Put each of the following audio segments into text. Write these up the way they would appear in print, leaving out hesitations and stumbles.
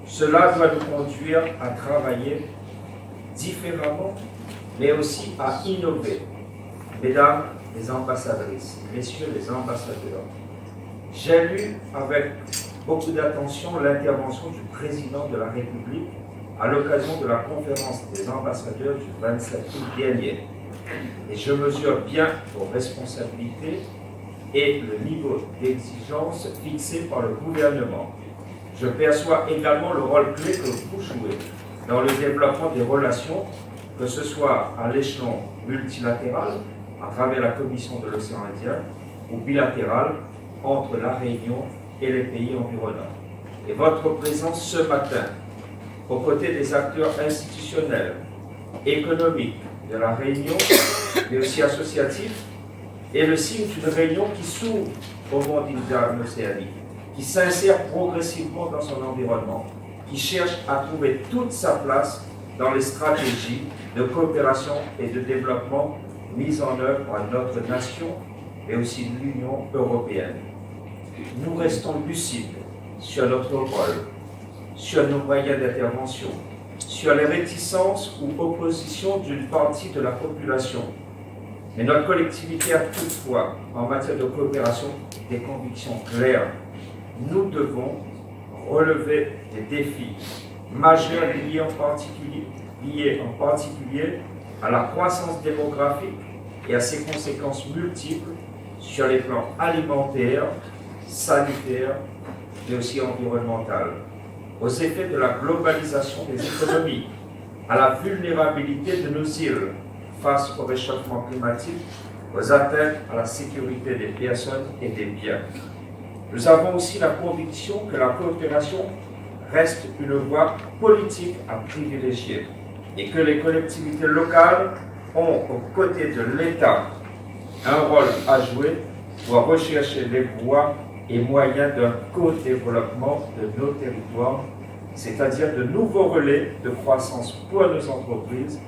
Cela doit nous conduire à travailler différemment, mais aussi à innover. Mesdames les ambassadrices, messieurs les ambassadeurs, j'ai lu avec beaucoup d'attention l'intervention du président de la République à l'occasion de la conférence des ambassadeurs du 27 août dernier. Et je mesure bien vos responsabilités et le niveau d'exigence fixé par le gouvernement. Je perçois également le rôle clé que vous jouez dans le développement des relations, que ce soit à l'échelon multilatéral, à travers la Commission de l'océan Indien, ou bilatéral entre la Réunion et les pays environnants. Et votre présence ce matin, aux côtés des acteurs institutionnels, économiques de la Réunion, mais aussi associatifs, est le signe d'une Réunion qui s'ouvre au monde indo-océanique, qui s'insère progressivement dans son environnement, qui cherche à trouver toute sa place dans les stratégies de coopération et de développement mises en œuvre par notre nation, mais aussi l'Union européenne. Nous restons lucides sur notre rôle, sur nos moyens d'intervention, sur les réticences ou oppositions d'une partie de la population. Mais notre collectivité a toutefois, en matière de coopération, des convictions claires. Nous devons relever des défis majeurs liés en particulier à la croissance démographique et à ses conséquences multiples sur les plans alimentaires, sanitaires, mais aussi environnementaux, aux effets de la globalisation des économies, à la vulnérabilité de nos îles face au réchauffement climatique, aux atteintes à la sécurité des personnes et des biens. Nous avons aussi la conviction que la coopération reste une voie politique à privilégier et que les collectivités locales ont, aux côtés de l'État, un rôle à jouer pour rechercher les voies et moyens d'un co-développement de nos territoires, c'est-à-dire de nouveaux relais de croissance pour nos entreprises,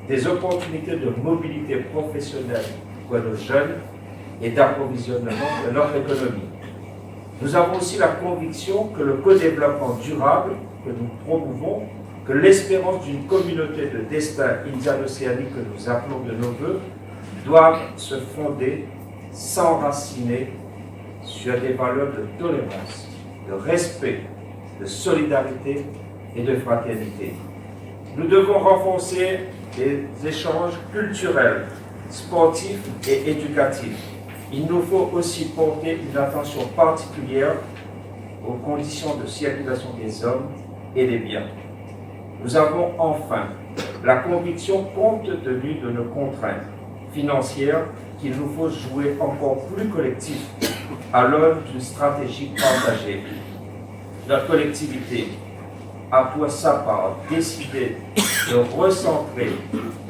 des opportunités de mobilité professionnelle pour nos jeunes et d'approvisionnement de notre économie. Nous avons aussi la conviction que le co-développement durable que nous promouvons, que l'espérance d'une communauté de destin indiano-océanique que nous appelons de nos voeux, doivent se fonder, s'enraciner sur des valeurs de tolérance, de respect, de solidarité et de fraternité. Nous devons renforcer les échanges culturels, sportifs et éducatifs. Il nous faut aussi porter une attention particulière aux conditions de circulation des hommes et des biens. Nous avons enfin la conviction, compte tenu de nos contraintes financières, qu'il nous faut jouer encore plus collectif à l'aune d'une stratégie partagée. Notre collectivité a pour sa part décidé de recentrer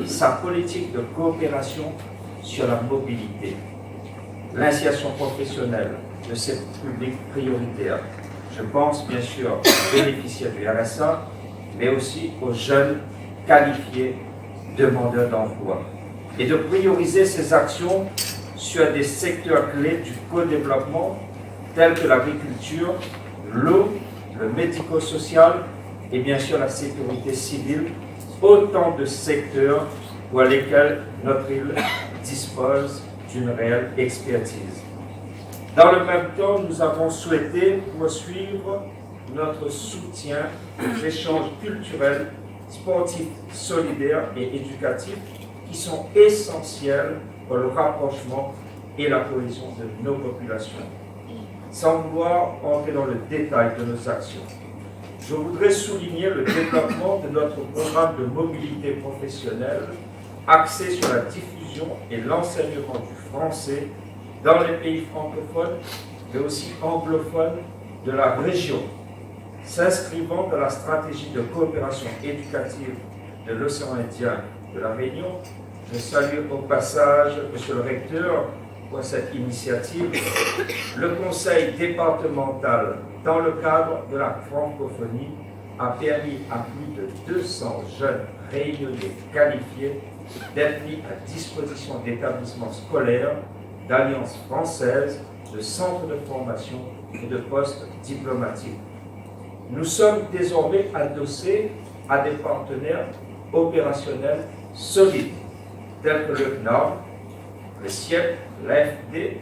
sa politique de coopération sur la mobilité, l'insertion professionnelle de ces publics prioritaires. Je pense bien sûr aux bénéficiaires du RSA, mais aussi aux jeunes qualifiés demandeurs d'emploi. Et de prioriser ces actions sur des secteurs clés du co-développement tels que l'agriculture, l'eau, le médico-social et bien sûr la sécurité civile, autant de secteurs pour lesquels notre île dispose d'une réelle expertise. Dans le même temps, nous avons souhaité poursuivre notre soutien aux échanges culturels, sportifs, solidaires et éducatifs qui sont essentiels pour le rapprochement et la cohésion de nos populations. Sans vouloir entrer dans le détail de nos actions, je voudrais souligner le développement de notre programme de mobilité professionnelle axé sur la diffusion et l'enseignement du français dans les pays francophones, mais aussi anglophones de la région, s'inscrivant dans la stratégie de coopération éducative de l'océan Indien de la Réunion. Je salue au passage Monsieur le recteur pour cette initiative. Le conseil départemental, dans le cadre de la francophonie, a permis à plus de 200 jeunes réunionnais qualifiés d'être mis à disposition d'établissements scolaires, d'alliances françaises, de centres de formation et de postes diplomatiques. nous sommes désormais adossés à des partenaires opérationnels solides, tels que le CNOR, le CIEP, l'AFD,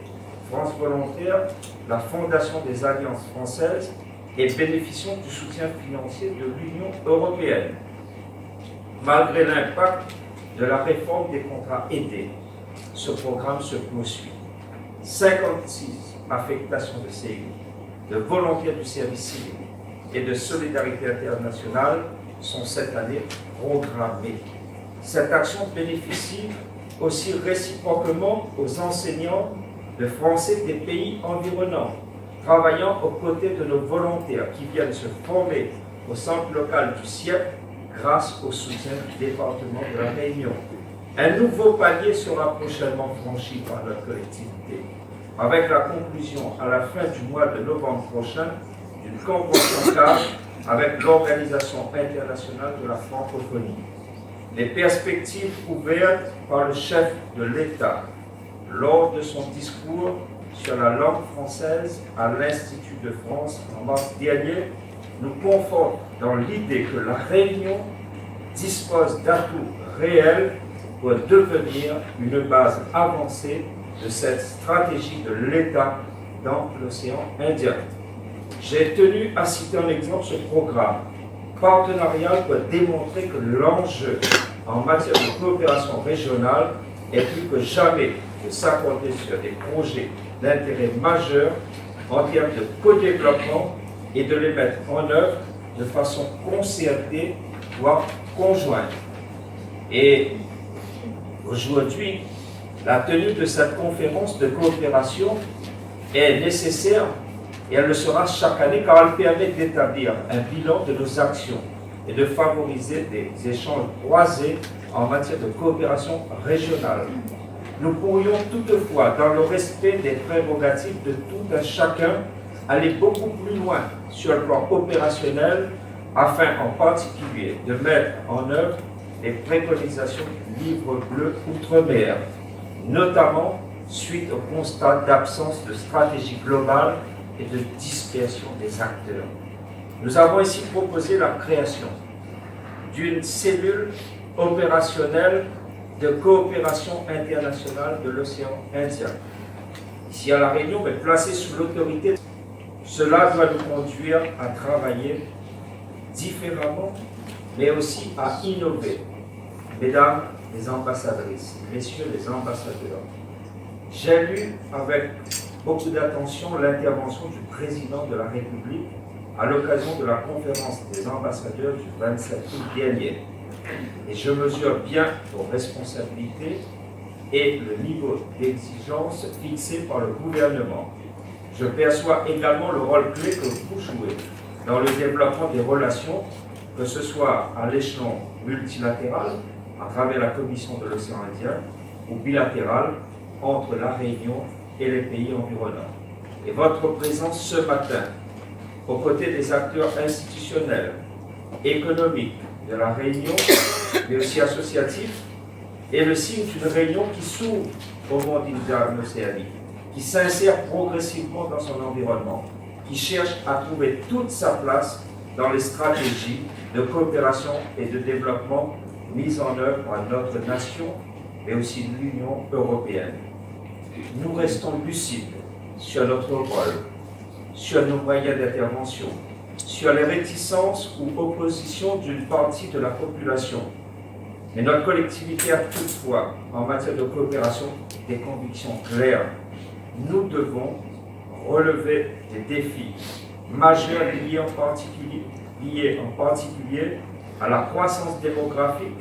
France Volontaire, la Fondation des Alliances françaises et bénéficions du soutien financier de l'Union européenne. Malgré l'impact de la réforme des contrats aidés, ce programme se poursuit. 56 affectations de CI, de volontaires du service civique et de solidarité internationale sont cette année programmées. Cette action bénéficie aussi réciproquement aux enseignants de français des pays environnants, travaillant aux côtés de nos volontaires qui viennent se former au centre local du CIEP grâce au soutien du département de la Réunion. Un nouveau palier sera prochainement franchi par notre collectivité, avec la conclusion à la fin du mois de novembre prochain d'une convention cadre avec l'Organisation internationale de la francophonie. Les perspectives ouvertes par le chef de l'État lors de son discours sur la langue française à l'Institut de France en mars dernier nous confortent dans l'idée que la Réunion dispose d'atouts réels pour devenir une base avancée de cette stratégie de l'État dans l'océan Indien. J'ai tenu à citer en exemple ce programme partenarial pour démontrer que l'enjeu en matière de coopération régionale est plus que jamais de s'accorder sur des projets d'intérêt majeur en termes de co-développement et de les mettre en œuvre de façon concertée, voire conjointe. Et aujourd'hui, la tenue de cette conférence de coopération est nécessaire et elle le sera chaque année car elle permet d'établir un bilan de nos actions et de favoriser des échanges croisés en matière de coopération régionale. Nous pourrions toutefois, dans le respect des prérogatives de tout un chacun, aller beaucoup plus loin sur le plan opérationnel afin en particulier de mettre en œuvre les préconisations du livre bleu Outre-mer, notamment suite au constat d'absence de stratégie globale et de dispersion des acteurs. Nous avons ici proposé la création d'une cellule opérationnelle de coopération internationale de l'océan Indien. Ici à La Réunion, mais placée sous l'autorité, cela doit nous conduire à travailler différemment, mais aussi à innover. Mesdames les ambassadrices, messieurs les ambassadeurs, j'ai lu avec beaucoup d'attention l'intervention du président de la République à l'occasion de la conférence des ambassadeurs du 27 août dernier. Et je mesure bien vos responsabilités et le niveau d'exigence fixé par le gouvernement. Je perçois également le rôle clé que vous jouez dans le développement des relations, que ce soit à l'échelon multilatéral, à travers la Commission de l'océan Indien, ou bilatéral entre la Réunion et les pays environnants. Et votre présence ce matin, aux côtés des acteurs institutionnels, économiques de la Réunion, mais aussi associatifs, est le signe d'une Réunion qui s'ouvre au monde indo-océanique, qui s'insère progressivement dans son environnement, qui cherche à trouver toute sa place dans les stratégies de coopération et de développement mises en œuvre par notre nation, mais aussi l'Union européenne. Nous restons lucides sur notre rôle, sur nos moyens d'intervention, sur les réticences ou oppositions d'une partie de la population. Mais notre collectivité a toutefois, en matière de coopération, des convictions claires. Nous devons relever des défis majeurs liés en particulier à la croissance démographique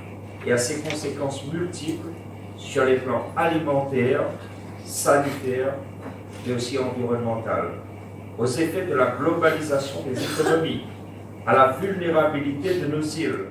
et à ses conséquences multiples sur les plans alimentaires, sanitaires, mais aussi environnementaux, aux effets de la globalisation des économies, à la vulnérabilité de nos îles,